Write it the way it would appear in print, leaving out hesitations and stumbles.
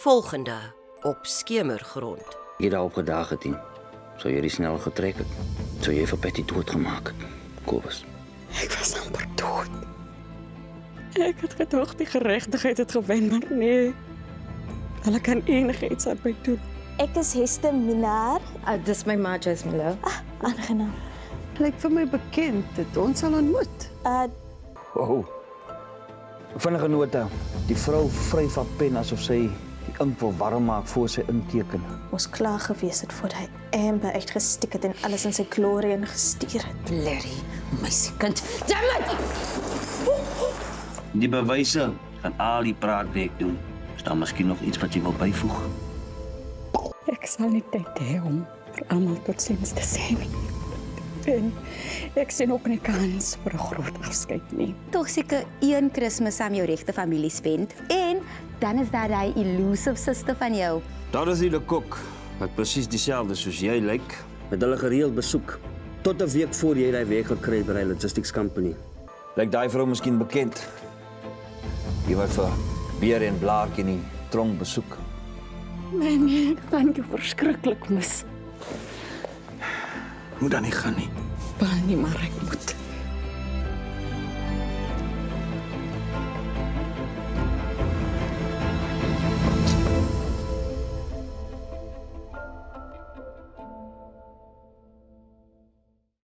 volgende op Skemergrond. Ek het daarop gedaag het, sou jy die snel getrek het, sou jy vir Patty doodgemaak het, Kobus. Ek was amper dood. Ek het gedacht die geregtigheid het gewen, maar nee. Hulle kan enigiets aan my doen. Ek is Hester Minaar. Dis my ma, Jasmine. Aangenaam. Lyk vir my bekend, dit ons sal ontmoet. Wow. Vinnige nota. Die vrou vryf haar pen asof sy die ink wil warm maak voor sy inteken. Ons klaar gewees het voor hy Amber uitgestiek het en alles in sy glorie ingestuur het. Larry, my kind. Damn it! Die bewyse gaan al die praatwerk doen. Is daar miskien nog iets wat jy wil byvoeg? Ek sal nie tyd hê om vir almal totsiens te sê nie. En ek sien ook nie kans vir 'n groot afskeid nie. Tog seker een Kersfees saam jou regte familie spend. En dan is daar daai elusive suster van jou. Daar is die kok, wat presies dieselfde soos jy lyk. Met hulle gereeld besoek. Tot 'n week voor jy daai werk gekry by die logistics company. Lyk daai vrou miskien bekend. Jy wat vir Beer en Blaartjie in die tronk besoek. Nee, ek kan jou verskriklik mis. Moet dan nie gaan nie. Baal nie, maar ek moet.